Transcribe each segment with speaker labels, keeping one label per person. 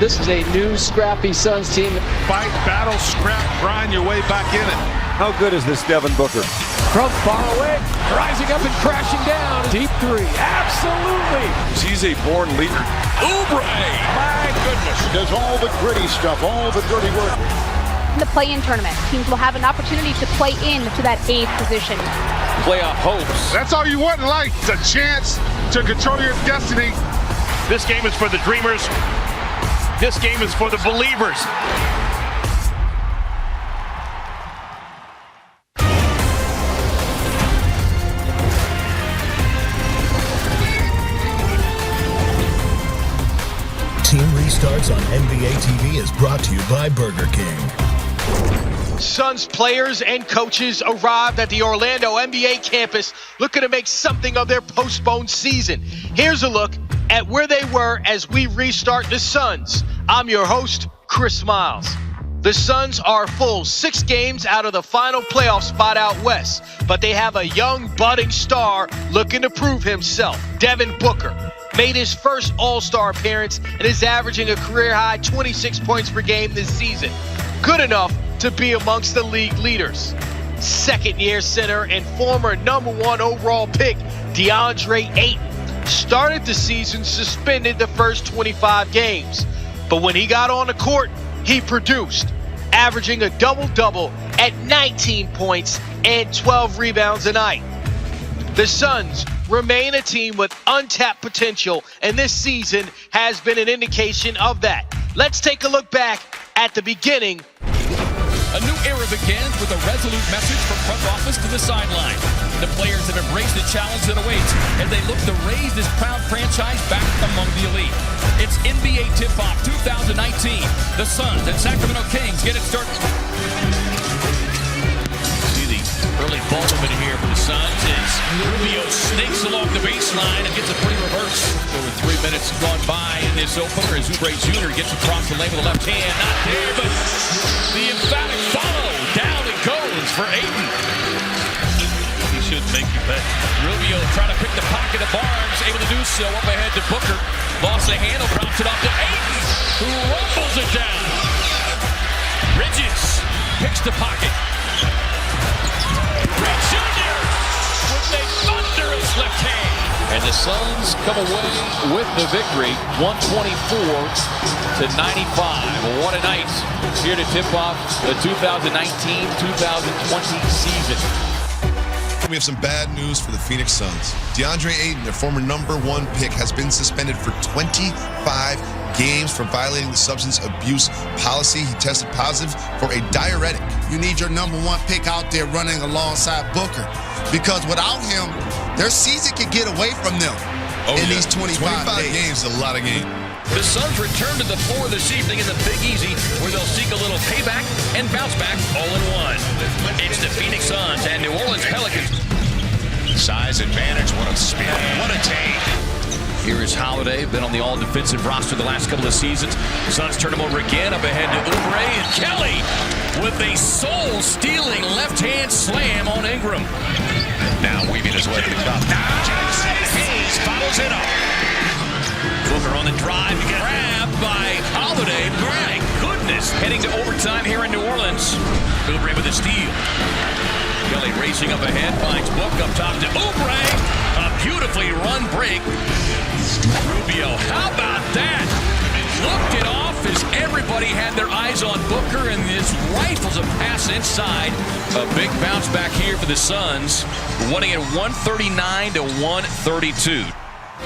Speaker 1: This is a new scrappy Suns team.
Speaker 2: Fight, battle, scrap, grind your way back in it.
Speaker 3: How good is this Devin Booker?
Speaker 1: From far away, rising up and crashing down. Deep three, absolutely.
Speaker 2: He's a born leader.
Speaker 4: Oubre, my goodness, does all the gritty stuff, all the dirty work.
Speaker 5: In the play-in tournament, teams will have an opportunity to play in to that 8th position.
Speaker 4: Playoff hopes.
Speaker 2: That's all you want in life. It's a chance to control your destiny.
Speaker 4: This game is for the dreamers. This game is for the believers.
Speaker 6: Team Restarts on NBA TV is brought to you by Burger King.
Speaker 7: Suns players and coaches arrived at the Orlando NBA campus looking to make something of their postponed season. Here's a look at where they were as we restart the Suns. I'm your host, Chris Miles. The Suns are full 6 games out of the final playoff spot out west, but they have a young budding star looking to prove himself. Devin Booker made his first All-Star appearance and is averaging a career-high 26 points per game this season. Good enough to be amongst the league leaders. Second-year center and former #1 overall pick DeAndre Ayton started the season suspended the first 25 games. But when he got on the court, he produced, averaging a double-double at 19 points and 12 rebounds a night. The Suns remain a team with untapped potential, and this season has been an indication of that. Let's take a look back at the beginning.
Speaker 8: A new era begins with a resolute message from front office to the sideline. The players have embraced the challenge that awaits as they look to raise this proud franchise back among the elite. It's NBA Tip-Off 2019. The Suns and Sacramento Kings get it started. See the early ball movement here for the Suns as Rubio snakes along the baseline and gets a pretty reverse. Over 3 minutes gone by in this opener as Oubre Jr. gets across the lane with the left hand. Not there, but the emphatic follow. Down it goes for Ayton. He should make you pay. Rubio trying to pick the pocket of Barnes, able to do so up ahead to Booker. Lost the handle, drops it off to Ayton, who rumbles it down. Bridges picks the pocket. Oubre Jr. with a thunderous left hand. And the Suns come away with the victory, 124-95. What a night here to tip off the 2019-2020 season.
Speaker 9: We have some bad news for the Phoenix Suns. DeAndre Ayton, their former #1 pick, has been suspended for 25 games for violating the substance abuse policy. He tested positive for a diuretic.
Speaker 10: You need your #1 pick out there running alongside Booker, because without him, their season could get away from them in these 25
Speaker 9: games. Is a lot of games.
Speaker 8: The Suns return to the floor this evening in the Big Easy, where they'll seek a little payback and bounce back all in one. It's the Phoenix Suns and New Orleans Pelicans.
Speaker 4: Size advantage, what a spin, what a take.
Speaker 8: Here is Holiday, been on the all-defensive roster the last couple of seasons. Suns turn him over again, up ahead to Oubre, and Kelly with a soul-stealing left-hand slam on Ingram.
Speaker 4: Now weaving his way to the cup. Hayes follows it up.
Speaker 8: Booker on the drive, grabbed by Holiday. My goodness, heading to overtime here in New Orleans. Oubre with a steal. Kelly racing up ahead, finds Book up top to Oubre. A beautifully run break. Rubio, how about that? Looked it off as everybody had their eyes on Booker, and this rifles a pass inside. A big bounce back here for the Suns, winning it 139-132.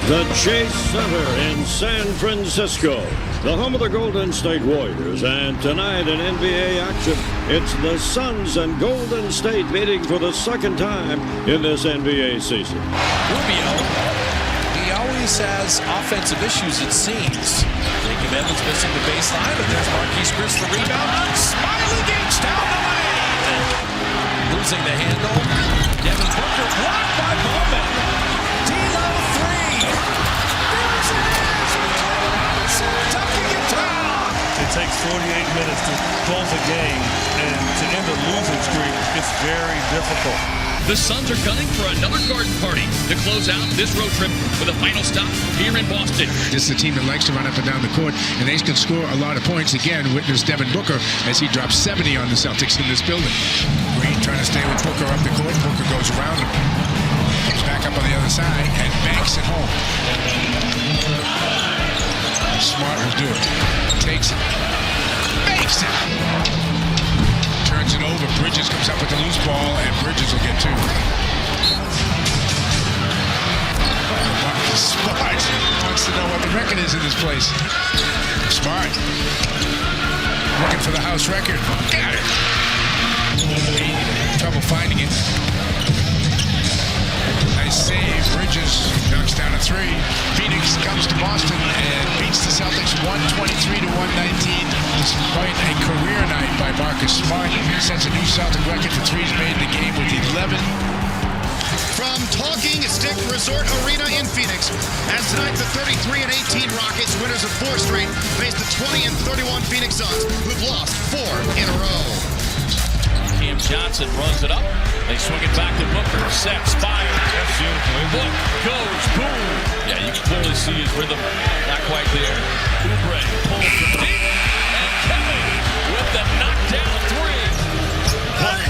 Speaker 11: The Chase Center in San Francisco, the home of the Golden State Warriors, and tonight in NBA action, it's the Suns and Golden State meeting for the second time in this NBA season.
Speaker 8: Rubio, he always has offensive issues, it seems. Jacob Evans missing the baseline, but there's Marquise Chris the rebound. Smiley Gates down the lane. Losing the handle. Devin Booker blocked by Bowman. D'Lo three. There's it is. Tucking it down.
Speaker 12: It takes 48 minutes to close a game, and to end a losing streak, it's very difficult.
Speaker 8: The Suns are gunning for another garden party to close out this road trip with a final stop here in Boston.
Speaker 12: This is a team that likes to run up and down the court, and they can score a lot of points. Again, witness Devin Booker as he drops 70 on the Celtics in this building. Green trying to stay with Booker up the court. Booker goes around him. Comes back up on the other side and banks it home. Smart will do it. Takes it. Makes it. Turns it over. Bridges comes up with the loose ball, and Bridges will get two. Smart wants to know what the record is in this place. Smart. Looking for the house record. Got it. Trouble finding it. Nice save. Bridges knocks down a three. Phoenix comes to Boston and beats the Celtics 123 to 119. Despite a career night by Marcus Smart, sets a new Celtic record for threes made in the game with 11.
Speaker 13: From Talking Stick Resort Arena in Phoenix, as tonight the 33-18 Rockets, winners of 4 straight, face the 20-31 Phoenix Suns, who've lost 4 in a row.
Speaker 8: Cam Johnson runs it up. They swing it back to Booker. Sets, fire. That's beautiful. Book goes, boom. Yeah, you can clearly see his rhythm. Not quite there. Oubre pulls from deep. And Kelly with the knockdown three. Book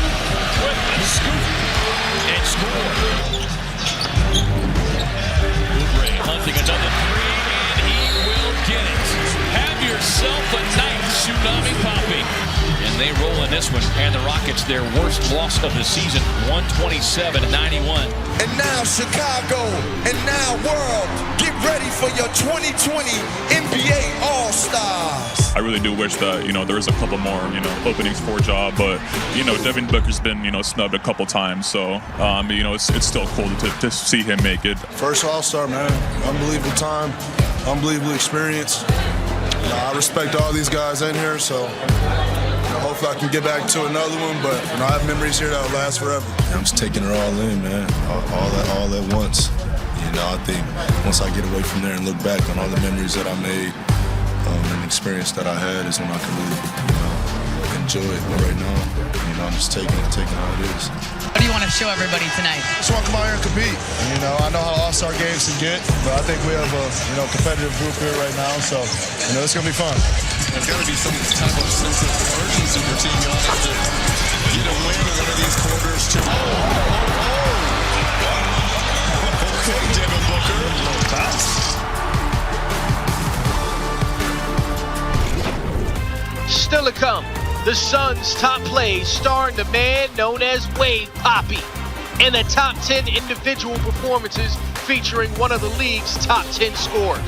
Speaker 8: with the scoop. And score. Oubre hunting another three, and he will get it. Have yourself a night, Tsunami Poppy. And they roll in this one, and the Rockets, their worst loss of the season, 127-91.
Speaker 14: And now Chicago, and now world, get ready for your 2020 NBA All-Stars.
Speaker 15: I really do wish that, there was a couple more, openings for a job, but, Devin Booker's been, snubbed a couple times, so, it's still cool to see him make it.
Speaker 16: First All-Star, man. Unbelievable time, unbelievable experience. I respect all these guys in here, so hopefully I can get back to another one, but I have memories here that will last forever.
Speaker 9: I'm just taking it all in, man, all at once. I think once I get away from there and look back on all the memories that I made and the experience that I had is when I can really, enjoy it. But right now, I'm just taking it how it is.
Speaker 17: What do you want to show everybody tonight?
Speaker 16: Just want to come out here and compete. I know how All-Star games can get, but I think we have a competitive group here right now, so it's gonna be fun.
Speaker 18: There's got to be some type of sense of urgency for Team Giannis to get a win in one of these quarters too. Okay, Devin Booker. Little bounce.
Speaker 7: Still to come, the Suns' top plays starring the man known as Wade Poppy, and the top 10 individual performances featuring one of the league's top 10 scorers.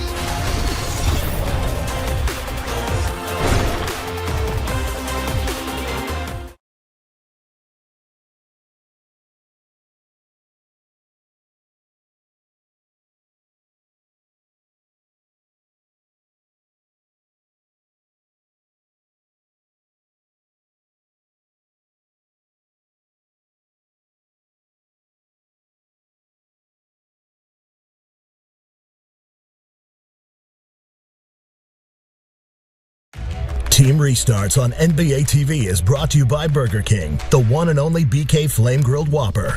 Speaker 6: Team Restarts on NBA TV is brought to you by Burger King, the one and only BK Flame Grilled Whopper.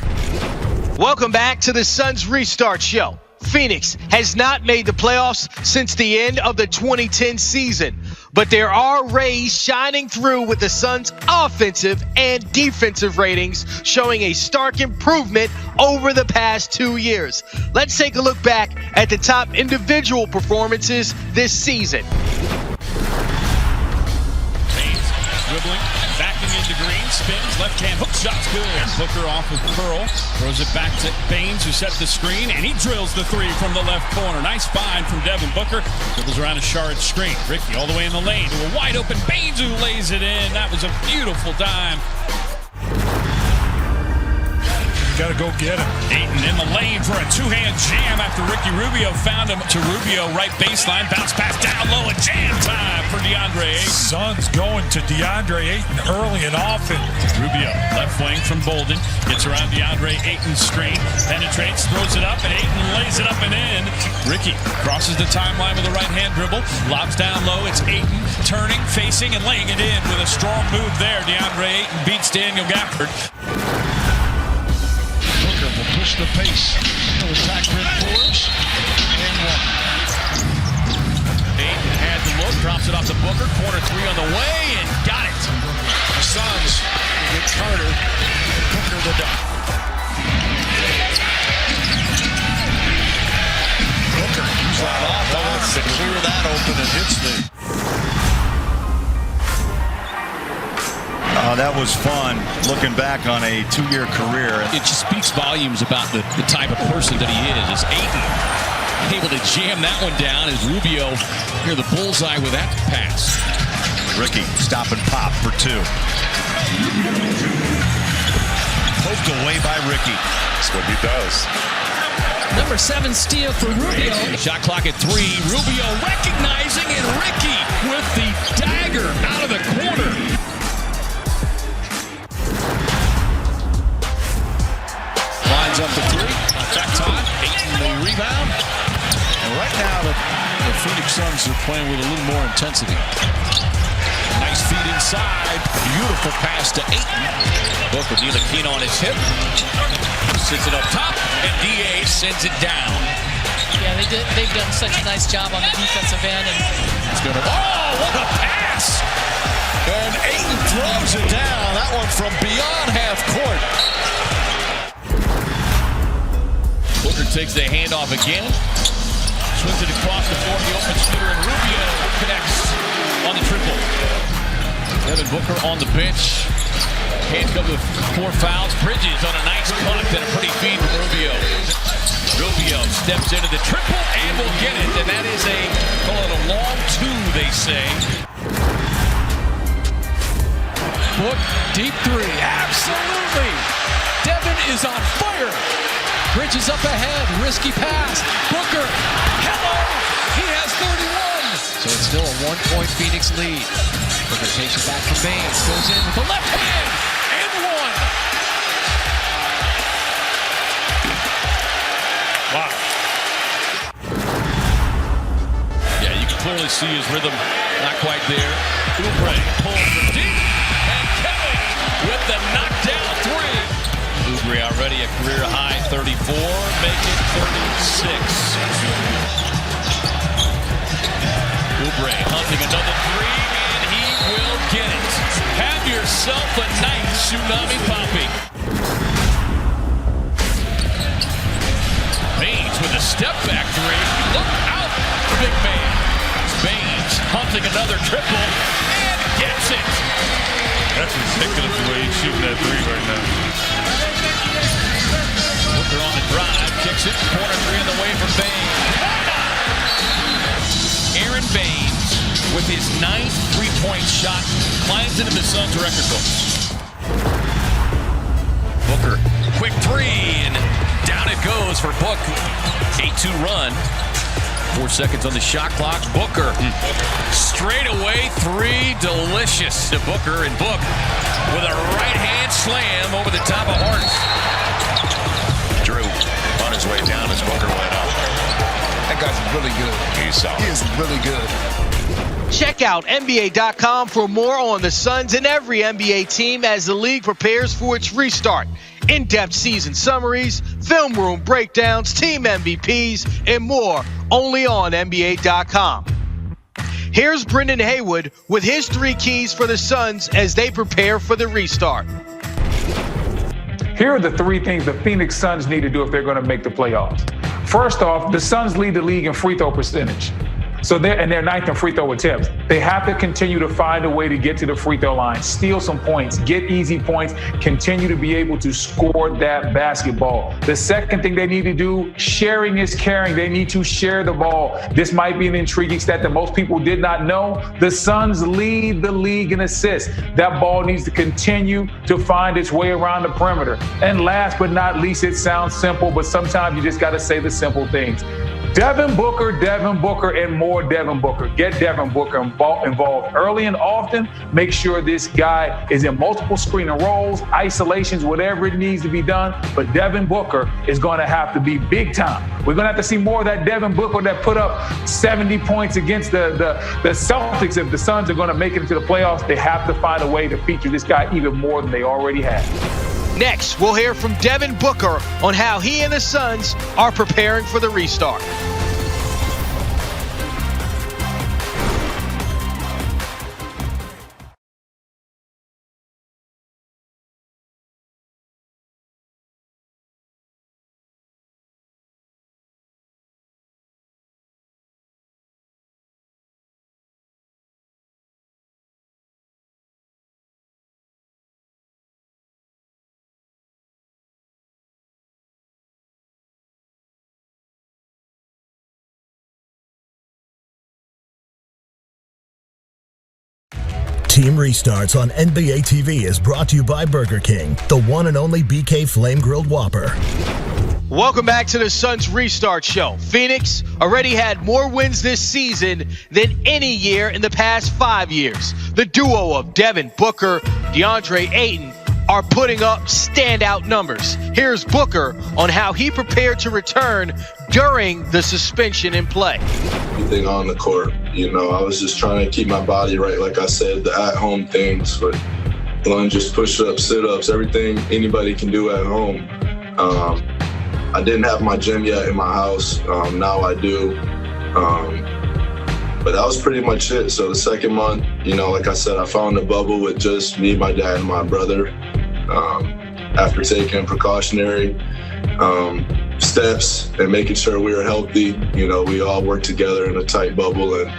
Speaker 7: Welcome back to the Suns Restart Show. Phoenix has not made the playoffs since the end of the 2010 season, but there are rays shining through with the Suns' offensive and defensive ratings showing a stark improvement over the past 2 years. Let's take a look back at the top individual performances this season.
Speaker 8: Dribbling, backing into Green, spins, left hand hook shot's good. Booker off of Pearl, throws it back to Baines, who set the screen, and he drills the three from the left corner. Nice find from Devin Booker. Dribbles around a Shard screen. Ricky all the way in the lane to a wide open Baines, who lays it in. That was a beautiful dime.
Speaker 12: Got to go get him.
Speaker 8: Ayton in the lane for a two-hand jam after Ricky Rubio found him to Rubio, right baseline, bounce pass down low, and jam time for DeAndre Ayton.
Speaker 12: Suns going to DeAndre Ayton early and often.
Speaker 8: Rubio, left wing from Bolden, gets around DeAndre Ayton's screen, penetrates, throws it up, and Ayton lays it up and in. Ricky crosses the timeline with a right-hand dribble, lobs down low, it's Ayton turning, facing, and laying it in with a strong move there. DeAndre Ayton beats Daniel Gafford.
Speaker 12: push the pace. Attack Brent Forbes. And one.
Speaker 8: Ayton had the look, drops it off to Booker. Corner three on the way, and got it.
Speaker 12: The Suns get Carter. Booker the dunk. Booker use that offense to clear that open and hits the.
Speaker 19: That was fun, looking back on a 2-year career.
Speaker 8: It just speaks volumes about the type of person that he is. Ayton able to jam that one down as Rubio near the bullseye with that pass.
Speaker 19: Ricky, stop and pop for 2. Poked away by Ricky.
Speaker 2: That's what he does.
Speaker 17: Number 7 steal for Rubio.
Speaker 8: Shot clock at 3. Rubio recognizing, and Ricky with the dagger out of the corner. Lines up to 3. Back time. Ayton the rebound.
Speaker 12: And right now, the Phoenix Suns are playing with a little more intensity.
Speaker 8: Nice feed inside. Beautiful pass to Ayton. Booker Ntilikina on his hip. Sits it up top, and D.A. sends it down.
Speaker 17: Yeah, they've done such a nice job on the defensive end. And
Speaker 8: it's gonna. Oh, what a pass!
Speaker 12: And Ayton throws it down. That one from beyond half court.
Speaker 8: Booker takes the handoff again. Swings it across the floor. The open shooter, and Rubio connects on the triple. Devin Booker on the bench. Handcuffed with 4 fouls. Bridges on a nice cut and a pretty feed from Rubio. Rubio steps into the triple and will get it. And that is call it a long 2, they say.
Speaker 1: Book, deep 3. Absolutely. Devin is on fire. Bridges up ahead. Risky pass. Booker. Hello. He has 31. So it's still a 1-point Phoenix lead. Booker takes it back from Baines. Goes in with the left hand. And 1.
Speaker 8: Wow. Yeah, you can clearly see his rhythm not quite there. Oubre pulls from deep. And Kelly with the knockdown 3. Oubre already a career high 34, make it 36. Oubre hunting another 3, and he will get it. Have yourself a nice tsunami popping. Baines with a step back 3. Look out, big man. Baines hunting another triple and gets it.
Speaker 15: That's ridiculous the way he's shooting that 3 right now.
Speaker 8: Booker on the drive, kicks it, corner 3 in the way from Baines. Aaron Baines, with his 9th 3-point shot, climbs into the Suns record books. Booker, quick 3, and down it goes for Book. 8-2 run. 4 seconds on the shot clock. Booker, straight away 3, delicious to Booker, and Book with a right hand slam over the top of Harden.
Speaker 4: Drew on his way down as Booker went up.
Speaker 12: That guy's really good.
Speaker 4: He's solid.
Speaker 12: He is really good.
Speaker 7: Check out NBA.com for more on the Suns and every NBA team as the league prepares for its restart. In-depth season summaries, film room breakdowns, team MVPs, and more only on NBA.com. Here's Brendan Haywood with his 3 keys for the Suns as they prepare for the restart.
Speaker 20: Here are the 3 things the Phoenix Suns need to do if they're going to make the playoffs. First off, the Suns lead the league in free throw percentage. So they're 9th in free throw attempts. They have to continue to find a way to get to the free throw line, steal some points, get easy points, continue to be able to score that basketball. The second thing they need to do, sharing is caring. They need to share the ball. This might be an intriguing stat that most people did not know. The Suns lead the league in assists. That ball needs to continue to find its way around the perimeter. And last but not least, it sounds simple, but sometimes you just got to say the simple things. Devin Booker, and more Devin Booker. Get Devin Booker involved early and often. Make sure this guy is in multiple screen and rolls, isolations, whatever it needs to be done. But Devin Booker is going to have to be big time. We're going to have to see more of that Devin Booker that put up 70 points against the Celtics. If the Suns are going to make it into the playoffs, they have to find a way to feature this guy even more than they already have.
Speaker 7: Next, we'll hear from Devin Booker on how he and the Suns are preparing for the restart.
Speaker 6: Team Restarts on NBA TV is brought to you by Burger King, the one and only BK Flame Grilled Whopper.
Speaker 7: Welcome back to the Suns Restart Show. Phoenix already had more wins this season than any year in the past 5 years. The duo of Devin Booker, DeAndre Ayton are putting up standout numbers. Here's Booker on how he prepared to return during the suspension in play.
Speaker 21: Everything on the court, I was just trying to keep my body right. Like I said, the at-home things, but lunges, push-ups, sit-ups, everything anybody can do at home. I didn't have my gym yet in my house. Now I do. But that was pretty much it. So the second month, like I said, I found a bubble with just me, my dad, and my brother. After taking precautionary steps and making sure we were healthy, we all worked together in a tight bubble. And,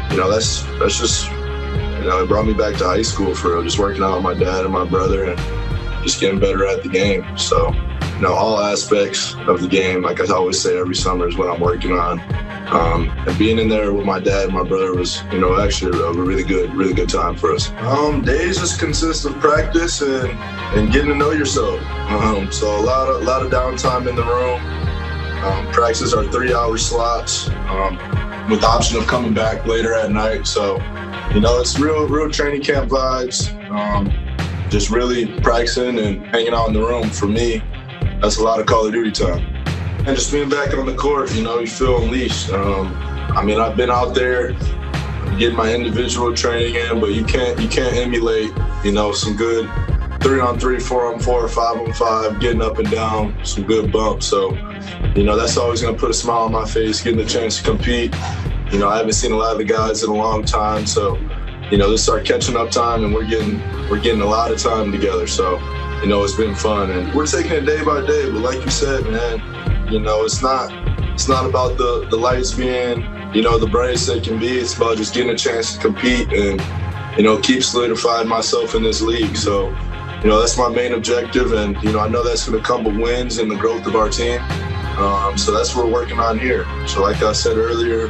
Speaker 21: that's just, it brought me back to high school for real, just working out with my dad and my brother and just getting better at the game. So, all aspects of the game, like I always say every summer, is what I'm working on. And being in there with my dad and my brother was, actually a really good time for us. Days just consist of practice and getting to know yourself. So a lot of downtime in the room. Practices are 3-hour slots with the option of coming back later at night. So, it's real training camp vibes. Just really practicing and hanging out in the room. For me, that's a lot of Call of Duty time. And just being back on the court, you feel unleashed. I've been out there getting my individual training in, but you can't emulate, some good 3-on-3, 4-on-4, 5-on-5, getting up and down, some good bumps. So, that's always going to put a smile on my face, getting the chance to compete. I haven't seen a lot of the guys in a long time, so, this is our catching up time, and we're getting a lot of time together. So, it's been fun, and we're taking it day by day. But like you said, man, it's not about the lights being, the brightest they can be. It's about just getting a chance to compete and, keep solidifying myself in this league. So, that's my main objective, and I know that's going to come with wins and the growth of our team. So that's what we're working on here. So like I said earlier,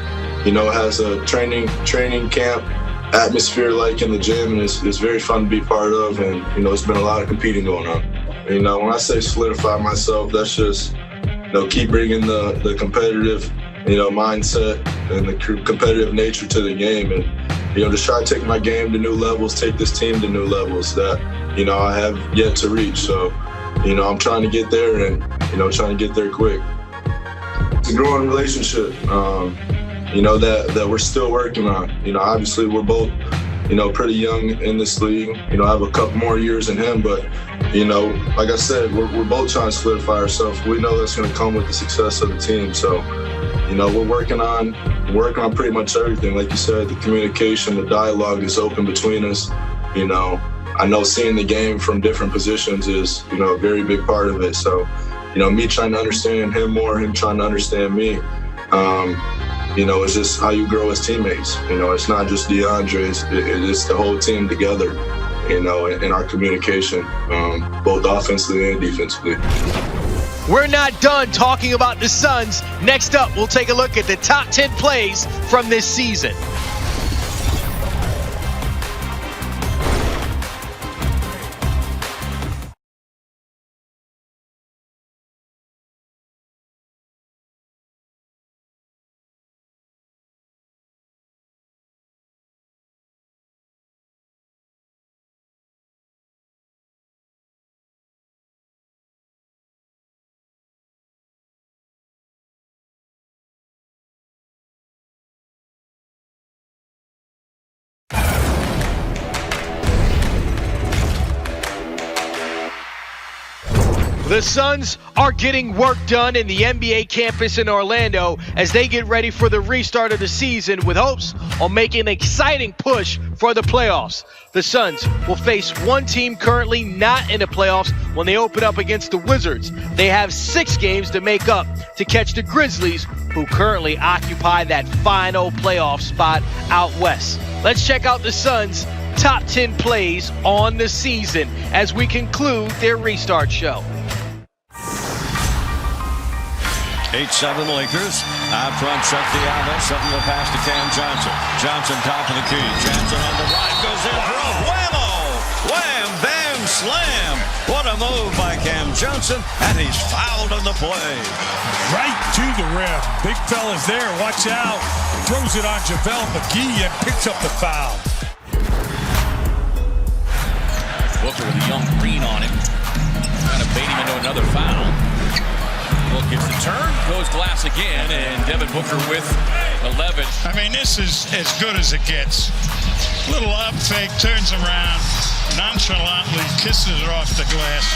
Speaker 21: it has a training camp atmosphere like in the gym, and it's very fun to be part of. And it's been a lot of competing going on. When I say solidify myself, that's just keep bringing the competitive mindset and the competitive nature to the game, and just try to take my game to new levels, take this team to new levels that I have yet to reach. So I'm trying to get there, and trying to get there quick. It's a growing relationship that we're still working on. Obviously we're both pretty young in this league. I have a couple more years in him, but like I said, we're both trying to solidify ourselves. We know that's going to come with the success of the team. So we're working on pretty much everything. Like you said, the communication, the dialogue is open between us. I know seeing the game from different positions is a very big part of it. So me trying to understand him more, him trying to understand me. It's just how you grow as teammates. It's not just DeAndre, it's the whole team together, in our communication, both offensively and defensively.
Speaker 7: We're not done talking about the Suns. Next up, we'll take a look at the top 10 plays from this season. The Suns are getting work done in the NBA campus in Orlando as they get ready for the restart of the season with hopes on making an exciting push for the playoffs. The Suns will face one team currently not in the playoffs when they open up against the Wizards. They have 6 games to make up to catch the Grizzlies, who currently occupy that final playoff spot out west. Let's check out the Suns' top 10 plays on the season as we conclude their restart show.
Speaker 11: 8-7 Lakers. Out front, Chuck Diallo. Something to pass to Cam Johnson. Johnson top of the key. Johnson on the right. Goes in for a whammo. Wham, bam, slam. What a move by Cam Johnson. And he's fouled on the play.
Speaker 3: Right to the rim. Big fella's there. Watch out. Throws it on JaVale McGee and picks up the foul.
Speaker 8: Booker with a young green on him. Trying to bait him into another foul. Book gets the turn, goes glass again, and Devin Booker with 11.
Speaker 12: I mean, this is as good as it gets. Little up fake, turns around, nonchalantly kisses her off the glass.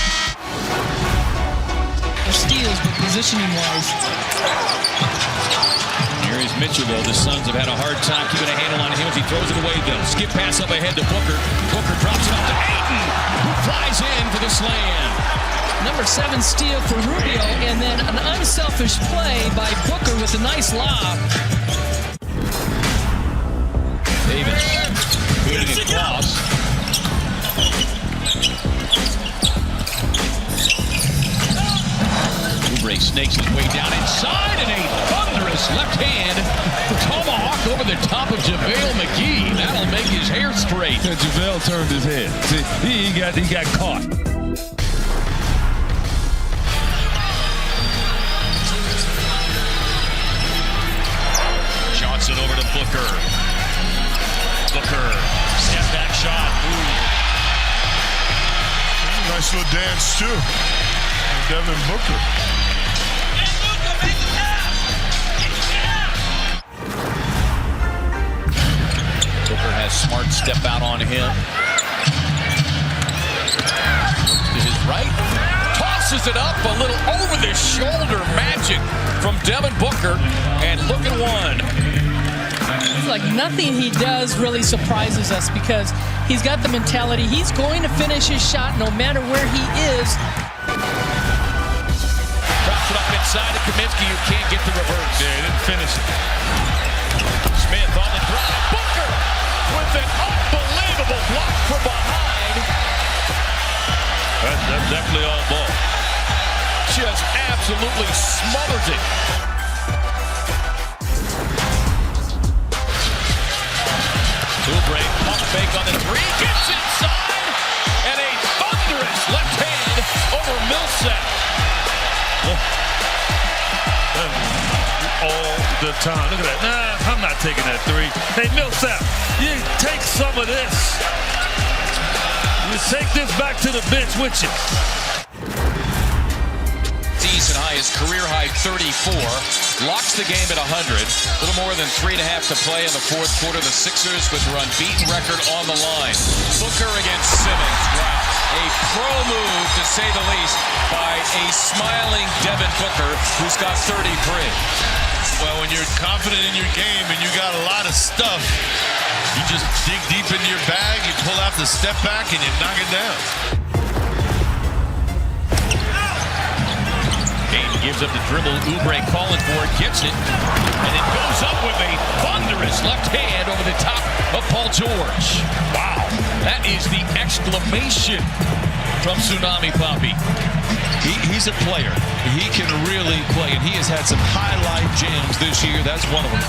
Speaker 17: They're steals, but positioning-wise.
Speaker 8: Here is Mitchell, though. The Suns have had a hard time keeping a handle on him as he throws it away, though. Skip pass up ahead to Booker. Booker drops it off to Ayton, who flies in for the slam.
Speaker 17: Number 7 steal for Rubio, and then an unselfish play by Booker with a nice lob.
Speaker 8: Davis feeding across. Oubre snakes his way down inside, and a thunderous left hand tomahawk over the top of JaVale McGee. That'll make his hair straight.
Speaker 3: JaVale turned his head. See, he got caught.
Speaker 8: Johnson over to Booker. Booker, step back shot. Ooh.
Speaker 16: Nice little dance too. Devin Booker.
Speaker 8: Booker has Smart step out on him. To his right. Tosses it up, a little over the shoulder magic from Devin Booker, and look at one.
Speaker 17: It's like nothing he does really surprises us because he's got the mentality. He's going to finish his shot no matter where he is.
Speaker 8: Drops it up inside to Kaminsky, who can't get the reverse.
Speaker 3: Yeah, he didn't finish it.
Speaker 8: Smith on the drive. Booker with an unbelievable block from behind.
Speaker 3: That's definitely all ball.
Speaker 8: Just absolutely smothers it. Oubre, pump fake on the 3, gets inside, and a thunderous left hand over Millsap.
Speaker 3: All the time. Look at that. Nah, I'm not taking that 3. Hey, Millsap, you take some of this. You take this back to the bench with you.
Speaker 8: Season high, his career high 34. Locks the game at 100. A little more than 3.5 to play in the fourth quarter. The Sixers with their unbeaten record on the line. Booker against Simmons. Wow. A pro move, to say the least, by a smiling Devin Booker, who's got 33.
Speaker 12: Well, when you're confident in your game and you got a lot of stuff, you just dig deep into your bag, you pull out the step back, and you knock it down.
Speaker 8: Hayden gives up the dribble. Oubre calling for it, gets it, and it goes up with a thunderous left hand over the top of Paul George. Wow, that is the exclamation from Tsunami Papi.
Speaker 18: He's a player. He can really play, and he has had some highlight jams this year. That's one of them.